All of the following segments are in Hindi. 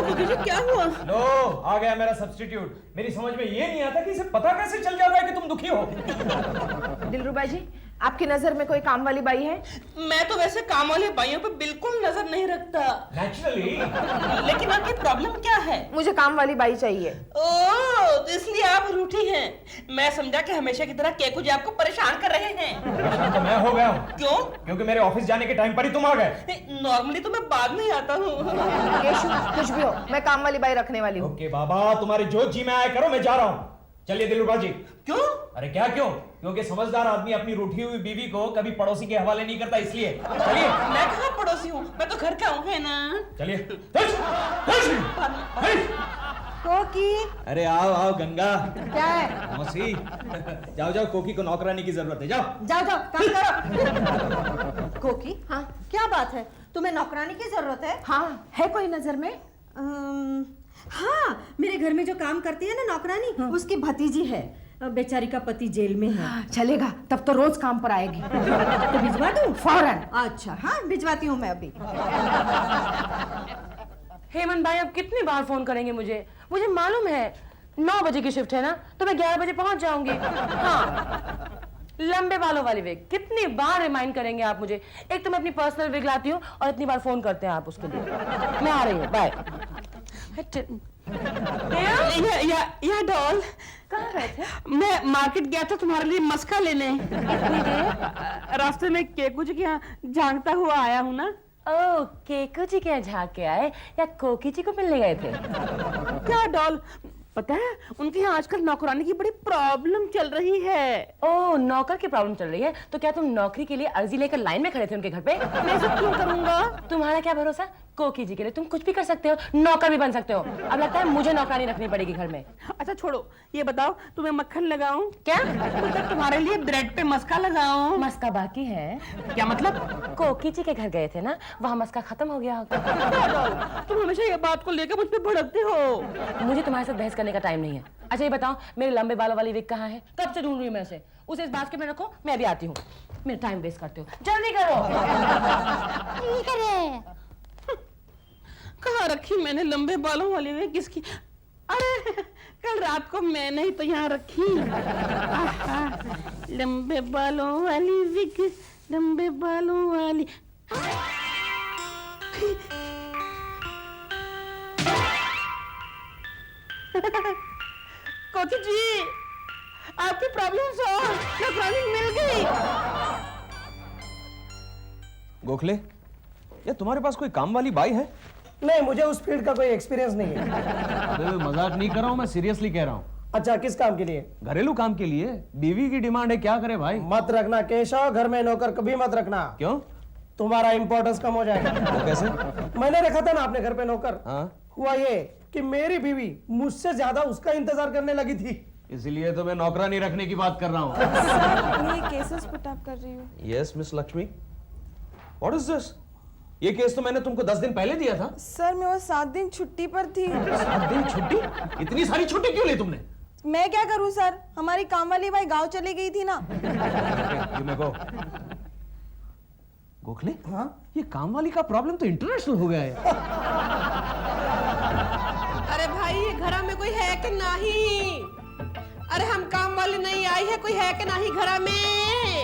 कुकी जी क्या हुआ? लो आ गया मेरा सब्स्टिट्यूट। मेरी समझ में ये नहीं आता कि इसे पता कैसे चल जाता है कि तुम दुखी हो। दिलरुबा जी, आपकी नजर में कोई काम वाली बाई है? मैं तो वैसे काम वाले बाइयों पे बिल्कुल नजर नहीं रखता। नेचुरली। लेकिन आपकी प्रॉब्लम क्या है? मुझे काम वाली बाई चाहिए। ओह, तो इसलिए आप रूठी हैं। मैं समझा कि हमेशा की तरह केकू जी आपको परेशान कर रहे हैं। परेशान तो मैं हो गया हूँ। क्यों? क्योंकि मेरे ऑफिस जाने के टाइम पर ही तुम आ गए। नॉर्मली तो मैं बाद में ही आता हूँ। केशु, कुछ भी हो, मैं काम वाली बाई रखने वाली हूँ। ओके बाबा, तुम्हारी जो जी में आया करो, मैं जा रहा हूँ। चलिए दिलरुबा जी। क्यों? अरे क्या क्यों? क्योंकि समझदार आदमी अपनी रूठी हुई बीवी को कभी पड़ोसी के हवाले नहीं करता, इसलिए। चलिए। मैं कहाँ पड़ोसी हूँ, मैं तो घर का हूँ, है ना? चलिए। कोकी। अरे आओ आओ गंगा। क्या है? मौसी जाओ जाओ, कोकी को नौकरानी की जरूरत है, जाओ जाओ जाओ काम करो। कोकी, हाँ क्या बात है, तुम्हें नौकरानी की जरूरत है? हाँ, है कोई नजर में? हाँ, मेरे घर में जो काम करती है ना नौकरानी, उसकी भतीजी है। बेचारी का पति जेल में है। चलेगा, तब तो रोज काम पर आएगी। तो भिजवा दूं? फौरन। अच्छा हाँ, भिजवाती हूँ मैं अभी। हेमंत भाई अब कितनी बार फोन करेंगे मुझे? मुझे मालूम है 9 बजे की शिफ्ट है ना, तो मैं 11 बजे पहुंच जाऊंगी। हाँ, लंबे बालों वाली विग, कितनी बार रिमाइंड करेंगे आप मुझे? एक तो मैं अपनी पर्सनल विग लाती हूँ और इतनी बार फोन करते हैं आप उसके लिए। मैं आ रही हूँ, बाय। या डॉल, कहाँ गए थे? मैं मार्केट गया था तुम्हारे लिए मस्का लेने। रास्ते में केकू जी के यहाँ झांकता हुआ आया हूँ ना। ओह, केकू जी के यहाँ झाँक के आए या कोकी जी को मिलने गए थे? क्या डॉल, पता है उनके यहाँ आजकल नौकरानी की बड़ी प्रॉब्लम चल रही है। ओह, नौकर की प्रॉब्लम चल रही है? तो क्या तुम नौकरी के लिए अर्जी लेकर लाइन में खड़े थे उनके घर पे? मैं सब क्यों करूंगा? तुम्हारा क्या भरोसा? कोकी जी के लिए तुम कुछ भी कर सकते हो, नौकर भी बन सकते हो। अब लगता है मुझे नौकरानी रखनी पड़ेगी घर में। अच्छा छोड़ो, ये बताओ तुम्हें मक्खन लगाऊं? क्या? मतलब तुम्हारे लिए ब्रेड पे मस्का लगाऊं? मस्का बाकी है? क्या मतलब? कोकी जी के घर गए थे ना, वहाँ मस्का खत्म हो गया होगा। तुम हमेशा ये बात को लेकर मुझ पे भड़कते हो। मुझे तुम्हारे साथ बहस करने का टाइम नहीं है। अच्छा ये बताओ, मेरे लंबे बालों वाली विग कहाँ है? कब से ढूंढ रही हूँ मैं उसे इस बास्केट में रखो, मैं अभी आती हूँ। मेरा टाइम वेस्ट करते हो, जल्दी करो। कहाँ रखी मैंने लंबे बालों वाली विग? किसकी? अरे कल रात को मैंने ही तो यहाँ रखी। लंबे बालों वाली विग, लंबे बालों वाली। कोकी जी, आपकी प्रॉब्लम सॉल्व, नौकरानी मिल गई। गोखले, या तुम्हारे पास कोई काम वाली बाई है? नहीं, मुझे उस फील्ड का कोई एक्सपीरियंस नहीं है। अरे मजाक नहीं कर रहा हूँ, मैं सीरियसली कह रहा हूँ। अच्छा, किस काम के लिए? घरेलू काम के लिए। बीवी की डिमांड है, क्या करे भाई? मत रखना केशव, घर में नौकर कभी मत रखना। क्यों? तुम्हारा इंपॉर्टेंस कम हो जाएगा। वो कैसे? मैंने रखा था ना अपने घर पे नौकर। हाँ? हुआ ये कि मेरी बीवी मुझसे ज्यादा उसका इंतजार करने लगी थी। इसीलिए तो मैं नौकरानी रखने की बात कर रहा हूँ। ये केसेस पुट अप कर रही हूँ। Yes miss Lakshmi, what is this? ये केस तो मैंने तुमको 10 दिन पहले दिया था। सर मैं वो 7 दिन छुट्टी पर थी। 7 दिन छुट्टी? इतनी सारी छुट्टी क्यों ली तुमने? मैं क्या करूँ सर, हमारी काम वाली भाई गांव चली गई थी ना। गोखले, हाँ? ये काम वाली का प्रॉब्लम तो इंटरनेशनल हो गया है। अरे भाई, ये घर में कोई है कि नहीं? अरे हम काम वाली नहीं आई है, कोई है कि नहीं घर में?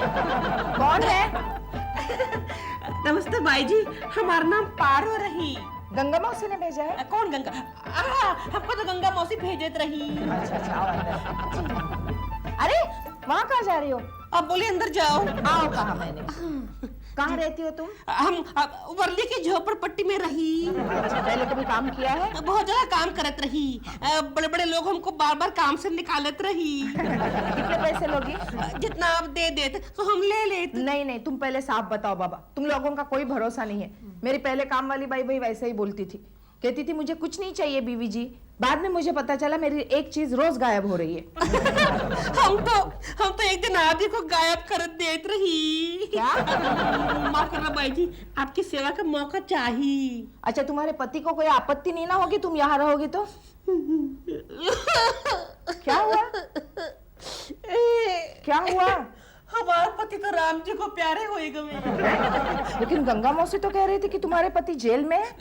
कौन है? नमस्ते भाई जी, हमारा नाम पारो रही। गंगा मौसी ने भेजा है? कौन गंगा? हमको तो गंगा मौसी भेजत रही। अच्छा अच्छा, आओ अंदर। अरे वहाँ कहाँ जा रही हो? अब बोलिए अंदर जाओ। आओ, कहा मैंने। कहाँ रहती हो तुम? हम वर्ली की झोपड़पट्टी में रही। अच्छा, पहले कभी काम किया है? बहुत ज्यादा काम करत रही। बड़े बड़े लोग हमको बार बार काम से निकालत रही। कितने पैसे लोगी? जितना आप दे देते तो हम ले लेते। नहीं नहीं, तुम पहले साफ बताओ बाबा, तुम लोगों का कोई भरोसा नहीं है। मेरी पहले काम वाली बाई भाई वैसे ही बोलती थी, कहती थी मुझे कुछ नहीं चाहिए बीवी जी। बाद में मुझे पता चला मेरी एक चीज रोज गायब हो रही है। हम तो एक दिन आदि को गायब कर देत रही। क्या? माफ करना बाई जी, आपकी सेवा का मौका चाहिए। अच्छा, तुम्हारे पति को कोई आपत्ति नहीं ना होगी तुम यहाँ रहोगी तो? क्या हुआ? क्या हुआ? हमारे पति तो राम जी को प्यारे होएगा। लेकिन गंगा मौसी तो कह रही थी कि तुम्हारे पति जेल में है।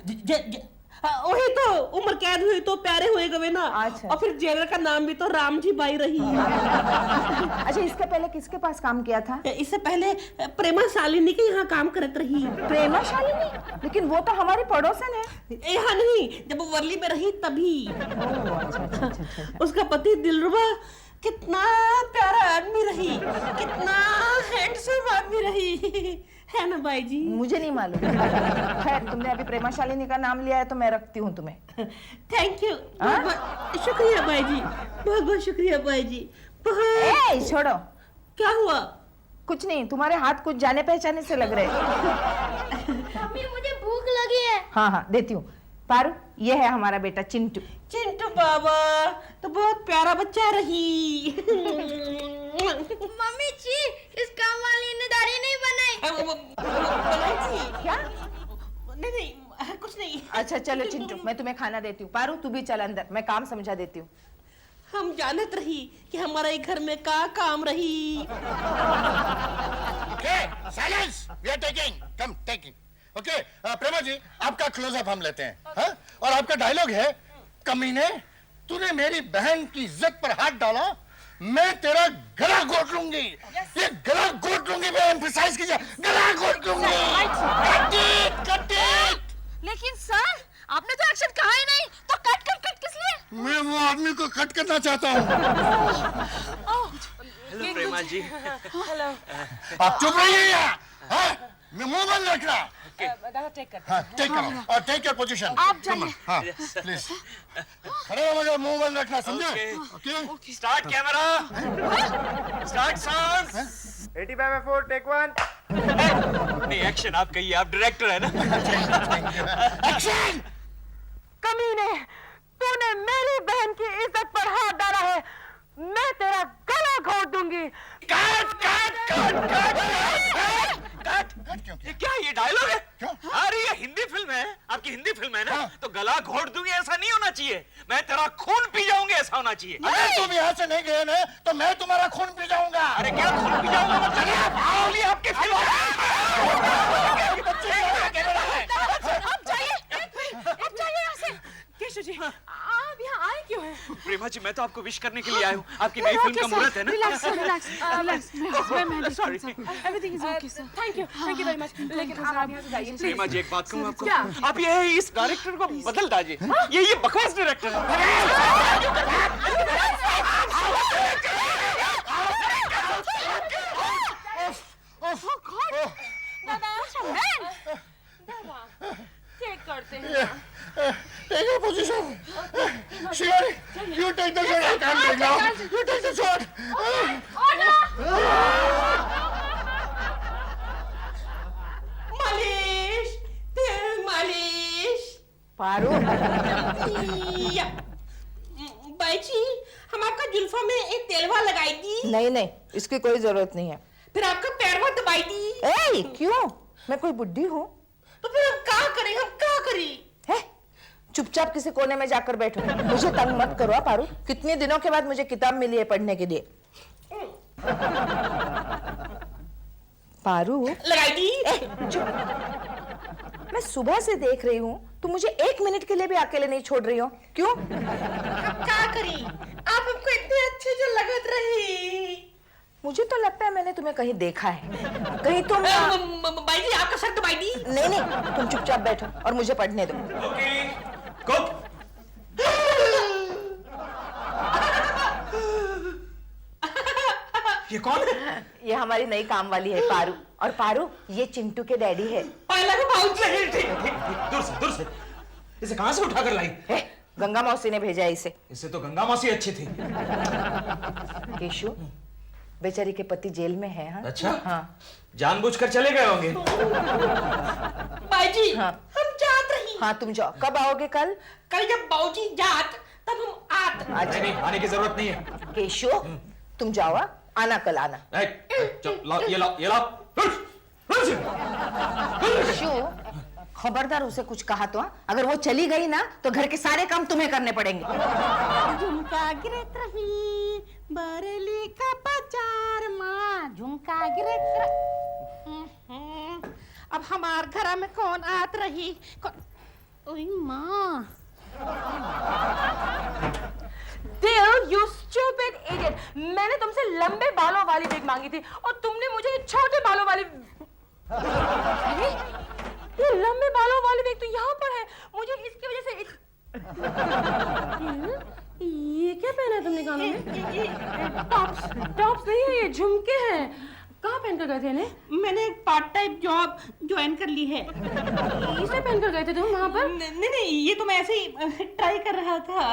वही तो उम्र कैद हुई तो प्यारे हुए गए ना। अच्छा। और फिर जेलर का नाम भी तो राम जी बाई रही। अच्छा, इसके पहले किसके पास काम किया था? इससे पहले प्रेमा शालिनी के यहाँ काम करत रही। प्रेमा शालिनी? लेकिन वो तो हमारी पड़ोसन है। यहाँ नहीं, जब वो वर्ली में रही तभी। अच्छा। उसका पति दिलरुबा कितना प्यारा आदमी रही, कितना हैंडसम आदमी रही, है ना बाई जी? मुझे नहीं मालूम। खैर, तुमने अभी प्रेमा शालिनी का नाम लिया है तो मैं रखती हूँ तुम्हें। थैंक यू, शुक्रिया बाई जी, बहुत बहुत शुक्रिया बाई जी। ए, छोड़ो। क्या हुआ? कुछ नहीं, तुम्हारे हाथ कुछ जाने पहचाने से लग रहे हैं। मम्मी मुझे भूख लगी है। हाँ, देती हूँ। पारू, ये है हमारा बेटा चिंटू। चिंटू बाबा तो बहुत प्यारा बच्चा रही। मम्मी जी, इस काम वाली ने दाढ़ी नहीं बनाई। क्या? नहीं, कुछ नहीं। अच्छा चलो चिंटू, मैं तुम्हें खाना देती हूँ। पारू, तू भी चल अंदर, मैं काम समझा देती हूँ। हम जानत रही कि हमारा ये घर में का काम रही। Okay, silence. We are taking. Come, taking. Okay, प्रेमा जी, आपका क्लोजअप हम लेते हैं, हाँ? और आपका डायलॉग है, कमीने, तूने मेरी बहन की इज्जत पर हाथ डाला, मैं तेरा गला घोट लूंगी। ये गला घोट लूंगी, मैं एम्फसाइज कीजिए, गला घोट लूंगी। Cut it. लेकिन सर, आपने तो एक्शन कहा ही नहीं, तो कट किस लिए? मैं वो आदमी को कट करना चाहता हूँ। हेलो प्रेमा जी। हेलो। आप चुप रहिए यहाँ, हाँ? मैं मुंह बंद रखना। दादा टेक कर। हाँ, टेक करो और टेक योर पोजीशन। आप जाइए। हाँ, प्लीज। खड़े हो मगर मुंह बंद रखना, समझे? Okay. Start camera, start sound. 85/4 take 1। नहीं, एक्शन आप कहिए, आप डायरेक्टर है ना। एक्शन। कमीने, तूने मेरी बहन की इज्जत पर हाथ डाला है, मैं तेरा गला घोट दूंगी। Cut cut cut cut cut cut. क्यों? ये क्या, ये डायलॉग है? क्यों? अरे ये हिंदी फिल्म है, आपकी हिंदी फिल्म है ना, हाँ। तो गला घोट दूंगी ऐसा नहीं होना चाहिए, मैं तेरा खून पी जाऊंगी ऐसा होना चाहिए। अगर तुम यहाँ से नहीं गए ना, तो मैं तुम्हारा खून पी जाऊंगा। अरे क्या खून पी जाऊंगा? मतलब आपकी फिल्म आप जाइए यहाँ से। केशव जी, आप यहाँ आए क्यों हैं? प्रेमा जी, मैं तो आपको विश करने के लिए आया हूँ, आपकी नई फिल्म का मुहूर्त है ना। Sorry, everything is okay sir. Thank you very much. लेकिन आप यहाँ से जाइए प्रेमा जी, एक बात कहूँ आपको, क्या? आप ये इस डायरेक्टर को बदल दीजिए, ये बकवास डायरेक्टर है। टेक करते हैं। Take your position. Shivari, you take the shot. I can't take now. You take the shot. मालिश, तेल मालिश। पारू, या। बाई जी, हम आपका जुल्फा में एक तेलवा लगाई दी, नहीं, इसकी कोई जरूरत नहीं है। फिर आपका पैरवा दबाई दी। ए, क्यों? मैं कोई बुड्ढी हूँ? तो फिर हम क्या करें, हम क्या करें? है? चुपचाप किसी कोने में जाकर बैठो, मुझे तंग मत करो पारू। कितने दिनों के बाद मुझे किताब मिली है पढ़ने के लिए। पारू, लगाई दी। चुप। मैं सुबह से देख रही हूँ, तुम मुझे 1 मिनट के लिए भी अकेले नहीं छोड़ रही हो, क्यों? हम क्या करें? आप हमको इतने अच्छे जो लगत रही। मुझे तो लगता है मैंने तुम्हें कहीं देखा है, कहीं तुम। बाई जी, आपका सर दबाई दी। नहीं, तुम चुपचाप बैठो और मुझे पढ़ने दो। कुक। ये कौन है? ये हमारी नई काम वाली है पारू। और पारू, ये चिंटू के डैडी है। दूर से इसे कहां से उठाकर लाई? गंगा मौसी ने भेजा है इसे। इससे तो गंगा मौसी अच्छी थी। केशु, बेचारी के पति जेल में है। हाँ? अच्छा? हाँ। जानबूझकर चले गए होंगे। बाई जी, हाँ। हम जात रही। हाँ, तुम जाओ। कब आओगे? कल? कल जब बाऊजी जात, तब हम आत। अच्छा, नहीं, आने की जरूरत नहीं है। केशु, तुम जाओ, आना कल आना। ये लाओ। केशु, खबरदार उसे कुछ कहा तो। अगर वो चली गई ना, तो घर के सारे काम तुम्हें करने पड़ेंगे। झुमका गिरत रही बरेली का बाजार माँ, झुमका गिरत। अब हमार घर में कौन आत रही? ओए माँ Dear, you stupid idiot! मैंने तुमसे लंबे बालों वाली विग मांगी थी और तुमने मुझे छोटे बालों वाली अरे ये लंबे बालों वाली विग तो यहाँ पर है। मुझे इसकी वजह से ये क्या पहना है तुमने कानों में? टॉप्स नहीं है, ये झुमके हैं। कहाँ पहन कर गए थे इन्हें? मैंने एक पार्ट टाइम जॉब ज्वाइन कर ली है। इसे पहन कर गए थे तुम वहाँ पर? नहीं, ये तो मैं ऐसे ही ट्राई कर रहा था।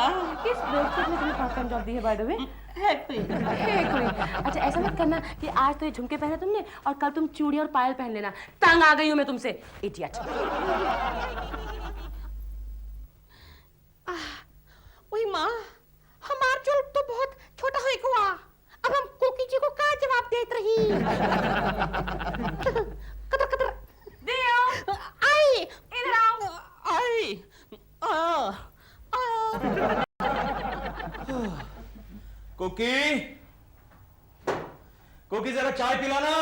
किस बेवकूफ ने तुम्हें पार्ट टाइम जॉब दी है बाय द वे? है कोई। अच्छा ऐसा मत करना कि आज तो ये झुमके पहने तुमने और कल तुम चूड़ी और पायल पहन लेना। तंग आ गई हूँ मैं तुमसे, इडियट। ओए माँ, हमारा जॉब तो बहुत छोटा है हुआ। अब हम कोकी जी को क्या जवाब देत रही? कदर कदर। दियो, आई, इधर आओ। आई, कुकी, कुकी जरा चाय पिलाना।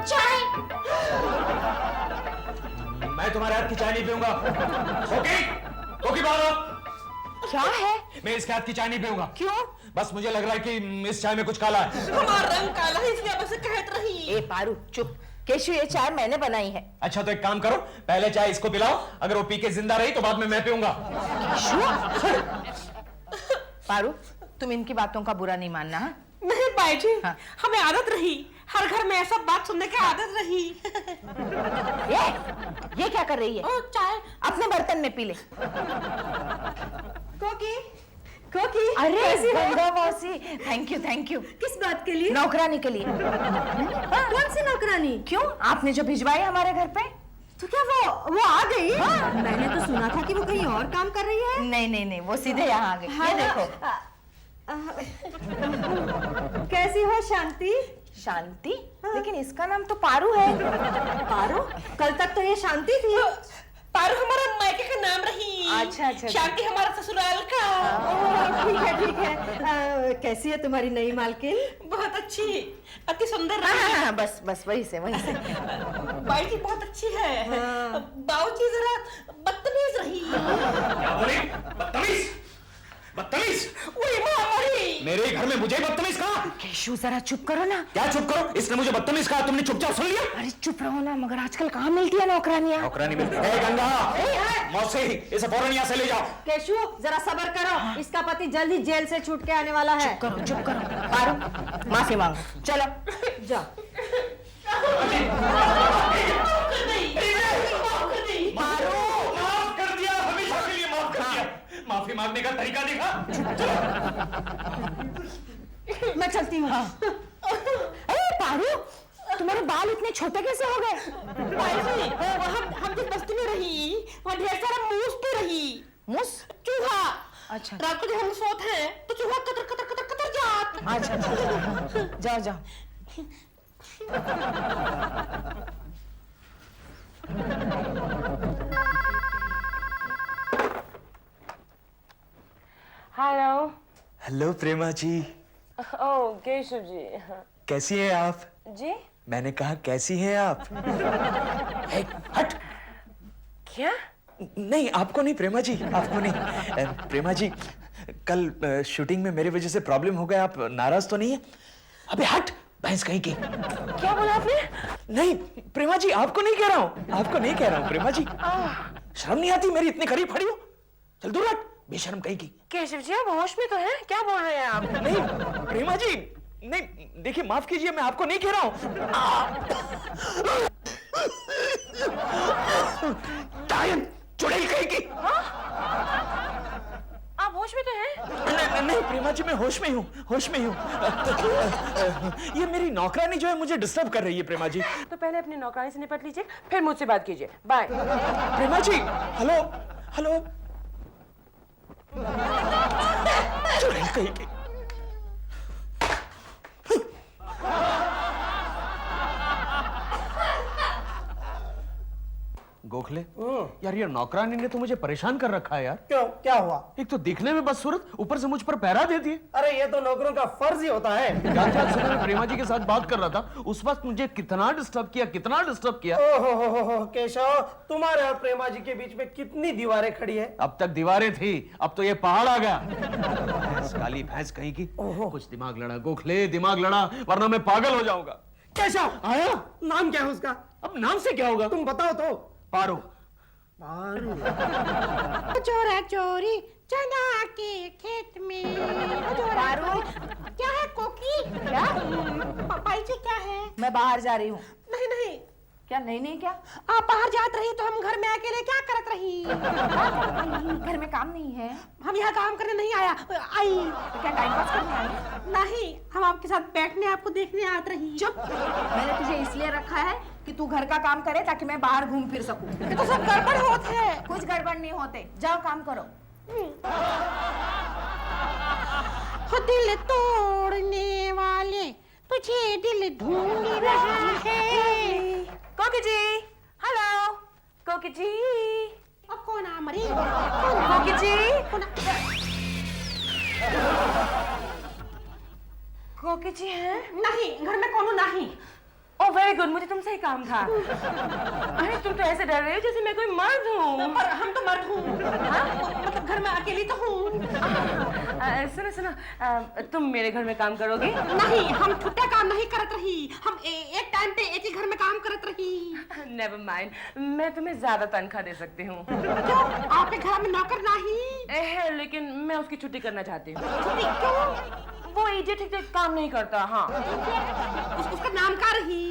चाय। मैं तुम्हारे हाथ की चाय नहीं पीऊंगा। कुकी, कुकी बाहर आओ। क्या है? मैं इसके हाथ की चाय नहीं पीऊंगा। क्यों? बस मुझे लग रहा है कि इस चाय में कुछ काला है। हमारा रंग काला है इसलिए बस कहत रही। ए पारू चुप। केशु ये चाय मैंने बनाई है। अच्छा तो एक काम करो, पहले चाय इसको पिलाओ, अगर वो पी के जिंदा रही तो बाद में मैं पीऊंगा। पारू तुम इनकी बातों का बुरा नहीं मानना। हाँ? नहीं बाई जी, हाँ। हमें आदत रही, हर घर में ऐसा बात सुनने की आदत रही। ये क्या कर रही है? ओ, चाय अपने बर्तन में पी ले। कोकी कोकी अरे कैसी हो? गंगा मौसी, थैंक यू। किस बात के लिए? नौकरानी के लिए। कौन सी नौकरानी? क्यों? आपने जो भिजवाई हमारे घर पे? तो क्या वो आ गई? मैंने तो सुना था कि वो कहीं और काम कर रही है। नहीं, वो सीधे यहाँ आ गई। ये देखो। कैसी हो शांति? शांति? लेकिन इसका नाम तो पारू है। पारो? कल तक तो ये शांति थी। पारू हमारा मायके का नाम रही। अच्छा। शांति हमारा ससुराल का। ठीक है। कैसी है तुम्हारी नई मालकिन? बहुत अच्छी, अति सुंदर रही। हाँ, बस वही से। बाई जी बहुत अच्छी है। बाबूजी जरा बदतमीज रही। क्या बोली? बदतमीज? वही माँ हमारी। मेरे घर में मुझे बदतमीज कहा? केशु जरा चुप करो ना। क्या चुप करो? इसने मुझे बदतमीज कहा, तुमने चुपचाप सुन लिया? अरे चुप रहो ना, मगर आजकल कहाँ मिलती है नौकरानियाँ? नौकरानी मिलती है। गंगा, मौसी, इसे फौरन यहाँ से ले जाओ। केशु जरा सब्र करो, इसका पति जल्द ही जेल से छूट के आने वाला है। चुप करो। पारू माफी मांगो, चलो जाओ। माफ कर दिया, हमेशा के लिए माफ कर दिया। माफी मांगने का तरीका देखा? मैं चलती हूँ। अरे पारू, तुम्हारे बाल इतने छोटे कैसे हो गए? हम जिस बस्ती में रही वहाँ ढेर सारा मूस तो रही। मूस? चूहा। अच्छा। रात को जब हम सोते हैं तो चूहा कतर जात। अच्छा। जाओ। हेलो प्रेमा जी। ओह केशव जी। कैसी हैं आप? जी? मैंने कहा कैसी हैं आप? हट। क्या? नहीं आपको नहीं प्रेमा जी, आपको नहीं। प्रेमा जी कल शूटिंग में मेरे वजह से प्रॉब्लम हो गया, आप नाराज तो नहीं है? अबे हट भैंस कहीं की। क्या बोला आपने? नहीं प्रेमा जी आपको नहीं कह रहा हूँ, आपको नहीं कह रहा हूँ प्रेमा जी। शर्म नहीं आती मेरी इतनी करीब खड़ी हो? चल दूर हट, बेशर्म कहीं की। केशव जी आप होश में तो हैं? क्या बोल रहे हैं आप? नहीं प्रेमा जी, नहीं देखिए माफ कीजिए, मैं आपको नहीं कह रहा हूँ। चुड़ैल कहीं की। आप होश में तो हैं? नहीं प्रेमा जी मैं होश में हूँ, होश में हूँ। ये मेरी नौकरानी जो है मुझे डिस्टर्ब कर रही है प्रेमा जी। तो पहले अपनी नौकरानी से निपट लीजिए, फिर मुझसे बात कीजिए। बाय। प्रेमा जी हेलो। चुड़ैल कहीं की। गोखले यार, ये नौकरानी ने तो मुझे परेशान कर रखा है यार। क्यों, क्या हुआ? एक तो दिखने में बदसूरत, ऊपर से मुझ पर पहरा देती है। अरे ये तो नौकरों का फर्ज ही होता है। जानते हो, सुबह मैं प्रेमा जी के साथ बात कर रहा था, उस वक्त मुझे कितना डिस्टर्ब किया। ओहो केशव, तुम्हारे और प्रेमा जी के बीच में कितनी दीवारें खड़ी है। अब तक दीवारें थी, अब तो ये पहाड़ आ गया। काली भैंस कहीं की। कुछ दिमाग लड़ा गोखले, दिमाग लड़ा, वरना मैं पागल हो जाऊंगा। केशव आया, नाम क्या है उसका? अब नाम से क्या होगा? तुम बताओ तो। पारो। चोरा चोरी चना के खेत में। पारो, क्या है कोकी? क्या? पापाई जी क्या है? मैं बाहर जा रही हूँ। नहीं नहीं, क्या नहीं क्या? आप बाहर जात रही तो हम घर में अकेले क्या करत रही? घर में काम नहीं है? हम यहाँ काम करने नहीं आई। तो क्या टाइम पास करने आई? नहीं, हम आपके साथ बैठने, आपको देखने आत रही। चुप। मैंने तुझे इसलिए रखा है कि तू घर का काम करे ताकि मैं बाहर घूम फिर सकूं। ये तो सब गड़बड़ होते है। कुछ गड़बड़ नहीं होते, जाओ काम करो। हो दिल तोड़ने वाले तुझे दिल ढूंढ रहा है। कोकी जी, हेलो कोकी जी। अब कौन आ मरी? कोकी जी, कोकी जी हैं? नहीं, घर में कौन नहीं। ओह वेरी गुड, मुझे तुमसे ही काम था। अरे तुम तो ऐसे डर रहे हो जैसे मैं कोई मर्द हूँ। पर हम तो मर्द हूँ। मतलब घर में अकेली तो हूँ। सुनो, तुम मेरे घर में काम करोगी? नहीं, हम छुट्टा काम नहीं करत रही। हम एक टाइम पे एक ही घर में काम करत रही। नेवर माइंड, मैं तुम्हें ज्यादा तनख्वाह दे सकती हूँ। क्यों? आपके घर में नौकर नहीं है, लेकिन मैं उसकी छुट्टी करना चाहती हूँ। छुट्टी क्यों? वो इडियट ठीक से काम नहीं करता। हाँ, उसका नाम क्या रही?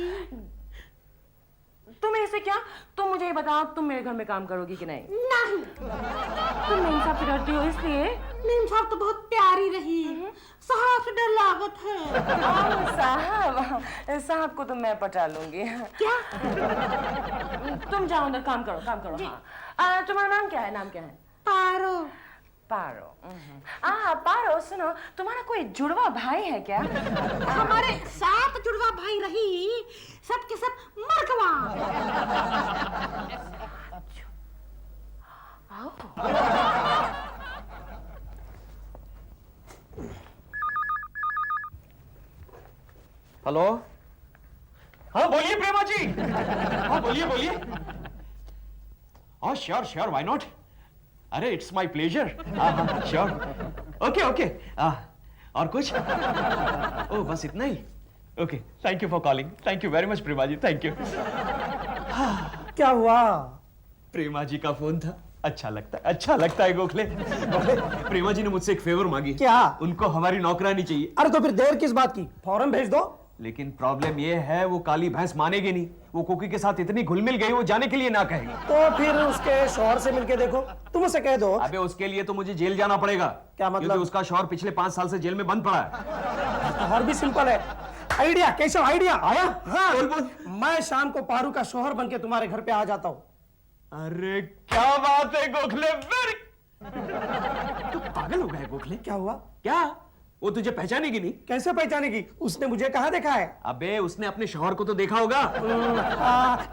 तुम ऐसे क्या? तुम मुझे ये बताओ, तुम मेरे घर में काम करोगी कि नहीं? नहीं। तुम मेरे साथ से डरती हो इसलिए? नीम साहब तो बहुत प्यारी रही। साहब से डर लागत है। साहब को तो मैं पटा लूंगी। क्या? तुम जाओ अंदर, काम करो। हाँ, तुम्हारा नाम क्या है? पारो। पारो। पारो, सुनो, तुम्हारा कोई जुड़वा भाई है क्या? हमारे 7 जुड़वा भाई रही, सब के सब मरगवा। हेलो, हाँ बोलिए प्रेमा जी। हाँ बोलिए। हाँ श्योर, व्हाई नॉट। अरे इट्स माय प्लेजर। हाँ श्योर, ओके। और कुछ? ओह बस इतना ही? Okay, thank you for calling. Thank you very much Prema ji, thank you. क्या हुआ? प्रेमा जी का फोन था। अच्छा लगता है गोखले। प्रेमा जी ने मुझसे एक फेवर मांगी। क्या? उनको हमारी नौकरानी चाहिए। अरे तो फिर देर किस बात की, फौरन भेज दो। लेकिन प्रॉब्लम ये है, वो काली भैंस मानेगी नहीं। वो कोकी के साथ इतनी घुल मिल गई, वो जाने के लिए ना कहेगी। तो फिर उसके शौहर से मिलके देखो, तुम उसे कह दो। अबे उसके लिए तो मुझे जेल जाना पड़ेगा। क्या मतलब? क्योंकि उसका शौहर पिछले 5 साल से जेल में बंद पड़ा है। और भी सिंपल है। आइडिया केशव, आइडिया आया? हाँ, बोल। मैं शाम को पारू का शौहर बनके तुम्हारे घर पे आ जाता हूँ। अरे क्या बात है गोखले, वेरी। तू पागल हो गया गोखले? क्या हुआ? क्या वो तुझे पहचानेगी नहीं? कैसे पहचानेगी? उसने मुझे कहाँ देखा है? अबे उसने अपने शौहर को तो देखा होगा।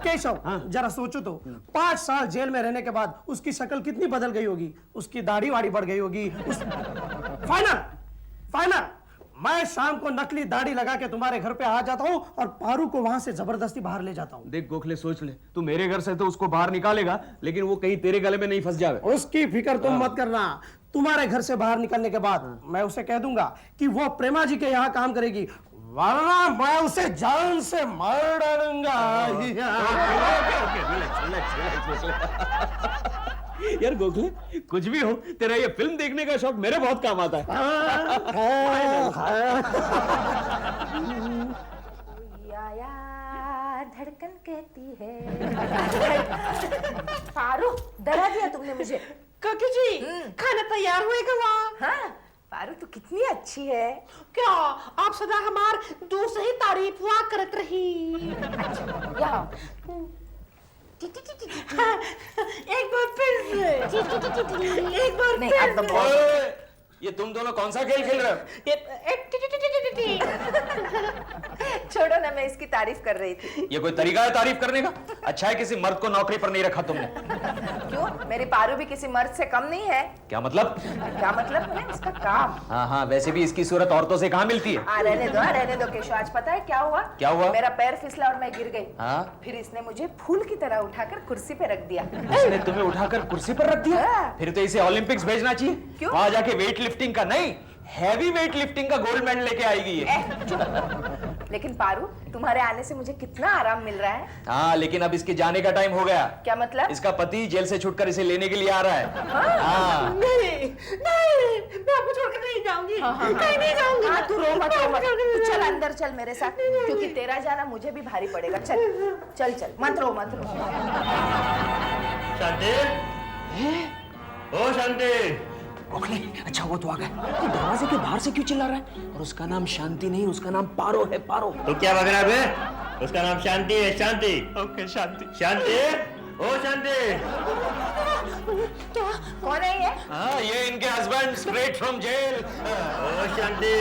केशव, जरा सोचो तो, 5 साल जेल में रहने के बाद उसकी शक्ल कितनी बदल गई होगी। उसकी दाढ़ी वाड़ी बढ़ गई होगी। फाइनल, मैं शाम को नकली दाढ़ी लगा के तुम्हारे घर पे आ जाता हूँ और पारू को वहां से जबरदस्ती बाहर ले जाता हूँ। देख गोखले, सोच ले, तू मेरे घर से तो उसको बाहर निकालेगा, लेकिन वो कहीं तेरे गले में नहीं फंस जाए। उसकी फिक्र तुम मत करना। तुम्हारे घर से बाहर निकलने के बाद मैं उसे कह दूंगा कि वो प्रेमा जी के यहाँ काम करेगी, वरना मैं उसे जान से मार डालूंगा। यार गोखले, कुछ भी हो, तेरा ये फिल्म देखने का शौक मेरे बहुत काम आता है। धड़कन कहती है। पारू, डरा दिया तुमने मुझे। कोकी जी, खाना तैयार होएगा वहाँ? हाँ, पारू तो कितनी अच्छी है। क्या आप सदा हमार दूर से ही तारीफ हुआ करत रही। अच्छा, एक बार फिर से। एक बार नहीं, फिर अब तो बहुत। ये तुम दोनों कौन सा खेल खेल रहे हो? छोड़ो ना, मैं इसकी तारीफ कर रही थी। ये कोई तरीका है तारीफ करने का? अच्छा है किसी मर्द को नौकरी पर नहीं रखा तुमने। क्यों? मेरी पारू भी किसी मर्द से कम नहीं है। क्या मतलब? क्या मतलब है? इसका काम। हाँ हाँ, वैसे भी इसकी सूरत औरतों से कहाँ मिलती है। रहने दो केशव। आज पता है क्या हुआ? क्या हुआ? मेरा पैर फिसला और मैं गिर गई। हाँ? फिर इसने मुझे फूल की तरह उठाकर कुर्सी पे रख दिया। इसने तुम्हें उठाकर कुर्सी पर रख दिया? हाँ। फिर तो इसे ओलंपिक्स भेजना चाहिए। क्यों? वहां जाके वेट लिफ्टिंग का नहीं, हैवी वेट लिफ्टिंग का गोल्ड मेडल लेके आएगी ये। लेकिन पारू, तुम्हारे आने से मुझे कितना आराम मिल रहा है। हाँ, लेकिन अब इसके जाने का टाइम हो गया। क्या मतलब? इसका पति जेल से छूटकर इसे लेने के लिए आ रहा है। हाँ। नहीं मैं आपको छोड़कर नहीं जाऊंगी। कहीं नहीं जाऊंगी। हाँ, तू रो मत। तू चल अंदर चल मेरे साथ, क्योंकि तेरा जाना मुझे भी भारी पड़ेगा। चल मत रो। शांति, ओ शांति। गोखले, अच्छा वो तो आ गया। तो दरवाजे के बाहर से क्यों चिल्ला रहा है? और उसका नाम शांति नहीं, उसका नाम पारो है, पारो। तो क्या बग रहा है? उसका नाम शांति है, शांति। ओके, शांति। शांति, ओ शांति। कौन है ये? हाँ, ये इनके हस्बैंड, स्ट्रेट फ्रॉम जेल। ओ शांति,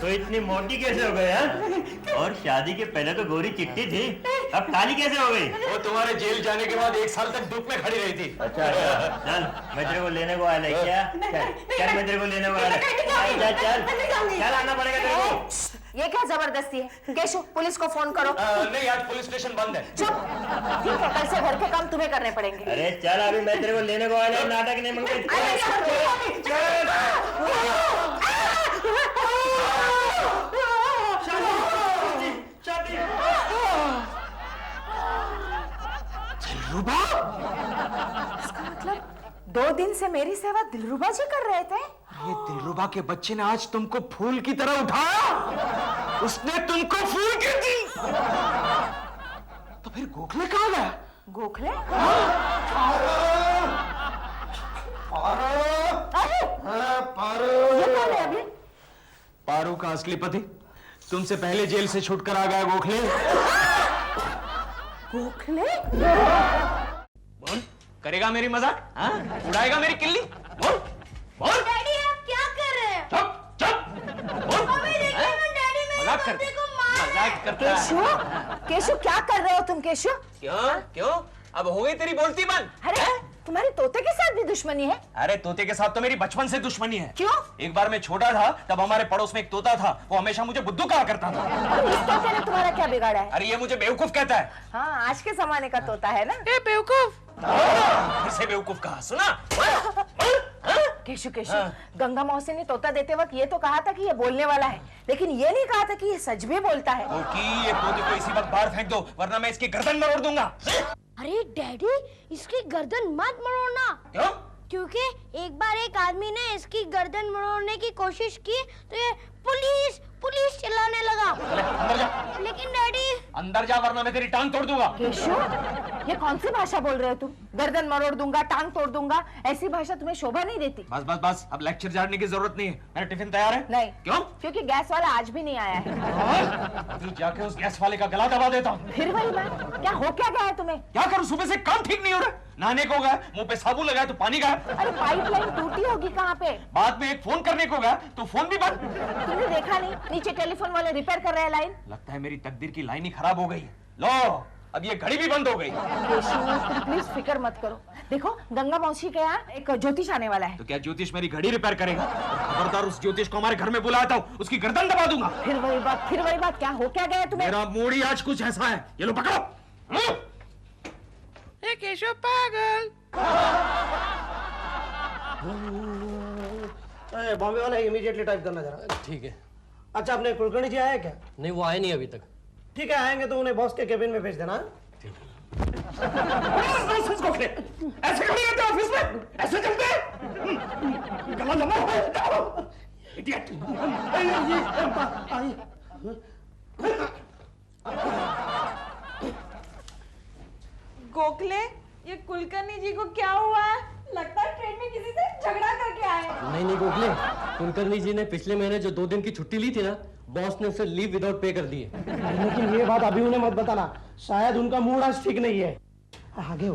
तो इतनी मोटी कैसे हो गई? और शादी के पहले तो गोरी चिट्टी थी, अब काली कैसे हो गई? वो तुम्हारे जेल जाने के बाद 1 साल तक धूप में खड़ी रही थी। अच्छा, चल मैं तेरे को लेने को आया क्या? चल मैं तेरे को लेने को आया। चल आना पड़ेगा तेरे को। ये क्या जबरदस्ती है? केशव, पुलिस को फोन करो। नहीं, आज पुलिस स्टेशन बंद है। चुप। ठीक है, कल से घर के काम तुम्हें करने पड़ेंगे। अरे चल, अभी मैं तेरे को लेने को आया, नाटक नहीं मंगे। इसका मतलब 2 दिन से मेरी सेवा दिलरुबा जी कर रहे थे। ये दिलरुबा के बच्चे ने आज तुमको फूल की तरह उठाया। उसने तुमको फूल की दी। तो फिर गोखले कहाँ गया? गोखले? ये कौन है अभी? पारू का असली पति तुमसे पहले जेल से छूटकर आ गया। गोखले, बोल, करेगा मेरी मजाक? हाँ? उड़ाएगा मेरी किल्ली? बोल। डैडी आप क्या कर रहे हैं? चुप। बोल। मजाक करता है। केशव क्या कर रहे हो तुम? केशव, क्यों? अब हो गई तेरी बोलती बंद? अरे तुम्हारे तोते के साथ भी दुश्मनी है? अरे तोते के साथ तो मेरी बचपन से दुश्मनी है। क्यों? एक बार मैं छोटा था, तब हमारे पड़ोस में एक तोता था, वो हमेशा मुझे बुद्धू कहा करता था। और इस तोते ने तुम्हारा क्या बिगाड़ा है? अरे ये मुझे बेवकूफ कहता है। हाँ, आज के जमाने का तोता है ना। बेवकूफ। इसे बेवकूफ कहा, सुना? केशव, गंगा मौसी ने तोता देते वक्त ये तो कहा था कि ये बोलने वाला है, लेकिन ये नहीं कहा था कि ये सच भी बोलता है। ओके, ये तोते को इसी वक्त बाहर फेंक दो, वरना मैं इसकी गर्दन मरोड़ दूंगा। अरे डैडी, इसकी गर्दन मत मरोड़ना। क्यों? क्योंकि एक बार एक आदमी ने इसकी गर्दन मरोड़ने की कोशिश की तो ये पुलिस पुलिस चिल्लाने लगा। अंदर जा। लेकिन डैडी, अंदर जा, वरना मैं तेरी टांग तोड़ दूंगा। केशव, ये कौन सी भाषा बोल रहे हो तुम? गर्दन मरोड़ दूंगा, टांग तोड़ दूंगा, ऐसी भाषा तुम्हें शोभा नहीं देती। बस, अब लेक्चर झाड़ने की जरूरत नहीं है। मेरा टिफिन तैयार है? नहीं। क्यों? क्योंकि गैस वाला आज भी नहीं आया है। अभी जाके उस गैस वाले का गला दबा देता हूँ। फिर वही बात, क्या हो क्या गया है तुम्हें? क्या करूं, सुबह से काम ठीक नहीं हो रहा। नहाने को गया, मुंह पे साबुन लगाया तो पानी गया। अरे पाइपलाइन टूटी होगी कहाँ पे? बाद में एक फोन करने को गया तो फोन भी बंद। तुमने देखा नहीं? नीचे टेलीफोन वाले रिपेयर कर रहे हैं लाइन। लगता है मेरी तकदीर की लाइन ही खराब हो गई है। लो, अब ये घड़ी भी बंद हो गई। केशव, तुम प्लीज फिक्र मत करो। देखो, गंगा मौसी के यहाँ एक ज्योतिष आने वाला है। तो क्या ज्योतिष मेरी घड़ी रिपेयर करेगा? खबरदार, उस ज्योतिष को हमारे घर में बुलाता हूँ, उसकी गर्दन दबा दूंगा। फिर वही बात, क्या हो क्या गया तुम्हें? मेरा मूड ही आज कुछ ऐसा है। ये लो पकड़ो। ये केशव पागल। बॉम्बे वाला इमीडिएटली टाइप करना जरा। ठीक है। अच्छा, अपने कुलकर्णी जी आए क्या? नहीं, वो आए नहीं अभी तक। ठीक है, आएंगे तो उन्हें बॉस के केबिन में भेज देना। ऐसे खड़े रहते ऑफिस में? ऐसे चलते? गला लंबा है। इडियट। गोखले, ये कुलकर्णी जी को क्या हुआ है? लगता है ट्रेन में किसी से झगड़ा करके आए। नहीं गोखले, कुलकर्णी जी ने पिछले महीने जो 2 दिन की छुट्टी ली थी ना, बॉस ने उसे लीव विदाउट पे कर दी है। लेकिन ये बात अभी उन्हें मत बताना, शायद उनका मूड आज ठीक नहीं है। आगे।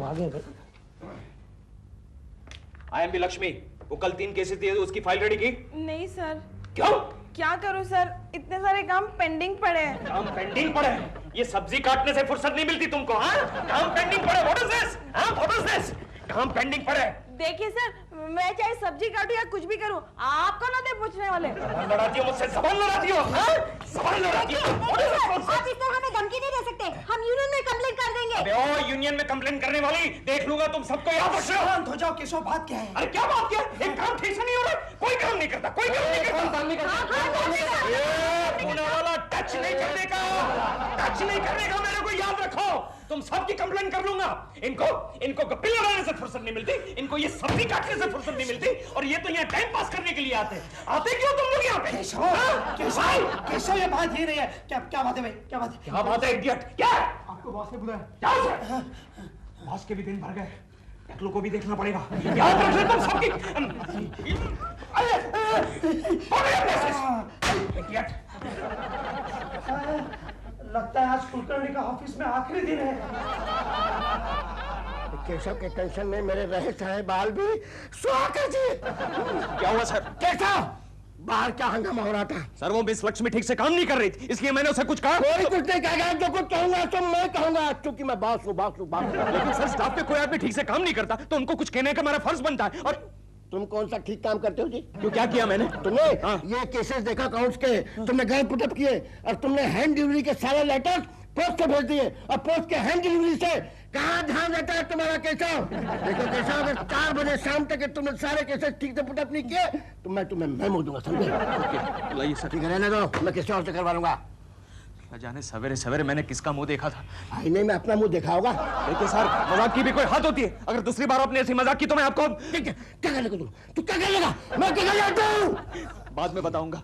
आई एम बी लक्ष्मी, वो कल 3 केसेस दिए, उसकी फाइल रेडी की? नहीं सर। क्यों? क्या करूं सर, इतने सारे काम पेंडिंग पड़े हैं। काम पेंडिंग पड़े हैं? ये सब्जी काटने से फुर्सत नहीं मिलती तुमको? हाँ, काम पेंडिंग पड़े। What is this? हाँ, व्हाट इज दिस? काम पेंडिंग पड़े। देखिए सर, मैं चाहे सब्जी काटूं या कुछ भी करूं, आपको ना दे पूछने वाले। जबान लड़ाती हो मुझसे, जबान लड़ाती हो, हाँ? जबान लड़ाती हो। आप इस तरह हमें धमकी नहीं दे सकते, हम यूनियन में कंप्लेंट कर देंगे। अबे ओ यूनियन में कंप्लेंट करने वाली, देख लूंगा तुम सबको याद रखो। शांत हो जाओ केशव, बात क्या है? अरे क्या बात क्या? एक काम ठीक से नहीं हो रहा, कोई काम नहीं करता, कोई काम नहीं करता। ये पुणे वाला टच नहीं करने का, टच नहीं करने का, मेरे को याद रखो। तुम सबकी कंप्लेंट कर लूंगा। इनको गप्पे लड़ाने से फुर्सत नहीं मिलती, इनको ये सब्जी काटने से फुर्सत नहीं मिलती, और ये तो यहाँ टाइम पास करने के लिए आते क्यों तुम लोग यहाँ पे? केशव ये बात ये नहीं है। क्या बात है भाई? क्या बात है? क्या बात है इडियट? क्या आपको बॉस ने बुलाया? क्या है? बॉस के भी दिन भर गए, टकलू को भी देखना पड़ेगा। याद रख ले तुम सबकी। इडियट। लगता है आज कुलकर्णी का ऑफिस में आखिरी दिन है। केशव के टेंशन में मेरे रहे चाहे बाल भी सुहाकर जी। क्या हुआ सर? केशव, बाहर क्या हंगामा हो रहा था? सर वो मिस लक्ष्मी ठीक से काम नहीं कर रही थी, इसलिए मैंने उसे कुछ कहा। कोई कुछ नहीं कहेगा, जो कुछ कहूंगा तो मैं कहूंगा, क्योंकि मैं बॉस हूँ। लेकिन सर स्टाफ में कोई आदमी ठीक से काम नहीं करता तो उनको कुछ कहने का मेरा फर्ज बनता है। और तुम कौन सा ठीक काम करते हो जी? क्यों, क्या किया मैंने? तुमने हाँ। ये केसेस देखा अकाउंट्स के, तुमने घर पुटअप किए, और तुमने हैंड डिलीवरी के सारे लेटर्स पोस्ट से भेज दिए, और पोस्ट के हैंड डिलीवरी से कहाँ ध्यान रहता है तुम्हारा केशव? देखो केशव, अगर 4 बजे शाम तक तुमने सारे केसेस ठीक से पुटअप नहीं किए तो मैं तुम्हें मेमो दूंगा, समझे? लाइए सर। ठीक है, रहने दो, मैं किसी और से करवा लूंगा। न जाने सवेरे सवेरे मैंने किसका मुंह देखा था। आईने में अपना मुंह देखा होगा। देखिए सर, मजाक की भी कोई हद होती है। अगर दूसरी बार आपने ऐसी मजाक की तो मैं आपको क्या कर लेगा तू क्या कर लेगा? मैं क्या कर लेता हूँ बाद में बताऊंगा।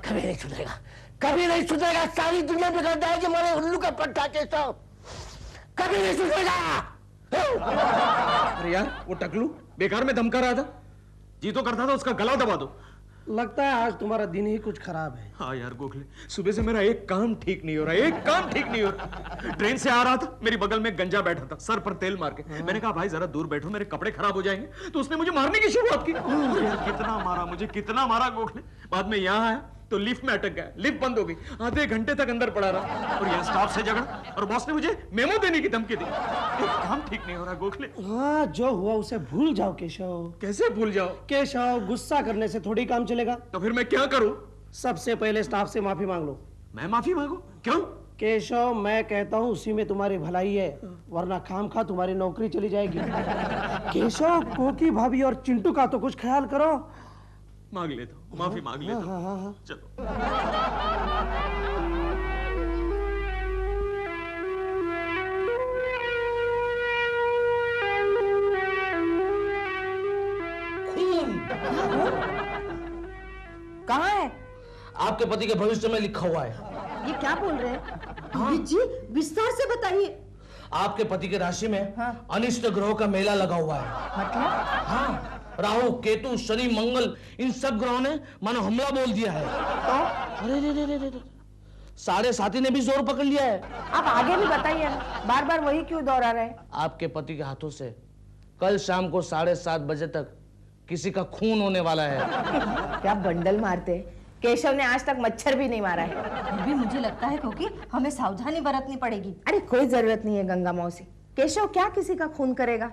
कभी नहीं सुधरेगा, कभी नहीं सुधरेगा। सारी दुनिया में कहता है कि हमारे उल्लू का पट्टा केशव, कभी नहीं सुधरेगा। अरे यार, वो टकलू बेकार में धमका रहा था, जी तो करता था उसका गला दबा दो। लगता है आज तुम्हारा दिन ही कुछ खराब है। हाँ यार गोखले, सुबह से मेरा एक काम ठीक नहीं हो रहा, एक काम ठीक नहीं हो रहा। ट्रेन से आ रहा था, मेरी बगल में गंजा बैठा था, सर पर तेल मार के। मैंने कहा भाई जरा दूर बैठो, मेरे कपड़े खराब हो जाएंगे, तो उसने मुझे मारने की शुरुआत की। यार कितना मारा मुझे, कितना मारा गोखले। बाद में यहाँ आया तो लिफ्ट में अटक गया, लिफ्ट बंद हो गई, आधे घंटे तक अंदर पड़ा रहा, और यहाँ स्टाफ से झगड़ा, और बॉस ने मुझे मेमो देने की धमकी दी। एक काम ठीक नहीं हो रहा गोखले। हाँ, जो हुआ उसे भूल जाओ केशव। कैसे भूल जाओ? केशव, गुस्सा करने से थोड़ी काम चलेगा। तो फिर मैं क्या करूं? सबसे पहले स्टाफ से माफी मांग लो। मैं माफी मांगू? क्यों? केशव, मैं कहता हूँ उसी में तुम्हारी भलाई है, वरना खामखा तुम्हारी नौकरी चली जाएगी। केशव, कोकी भाभी और चिंटू का तो कुछ ख्याल करो। मांग लेता हूं, माफी मांग लेता हूं। चलो। कहाँ है? आपके पति के भविष्य में लिखा हुआ है। ये क्या बोल रहे हैं? जी विस्तार से बताइए। आपके पति के राशि में अनिष्ट ग्रहों का मेला लगा हुआ है। मतलब? हाँ, राहु, केतु, शनि, मंगल, इन सब ग्रहों ने मानो हमला बोल दिया है। अरे रे, साढ़े साथी ने भी जोर पकड़ लिया है। आप आगे भी बताइए ना, बार बार वही क्यों दोहरा रहे हैं? आपके पति के हाथों से कल शाम को 7:30 बजे तक किसी का खून होने वाला है। क्या बंडल मारते हैं। केशव ने आज तक मच्छर भी नहीं मारा है। फिर भी मुझे लगता है क्योंकि हमें सावधानी बरतनी पड़ेगी। अरे कोई जरूरत नहीं है गंगा मौसी, केशव क्या किसी का खून करेगा?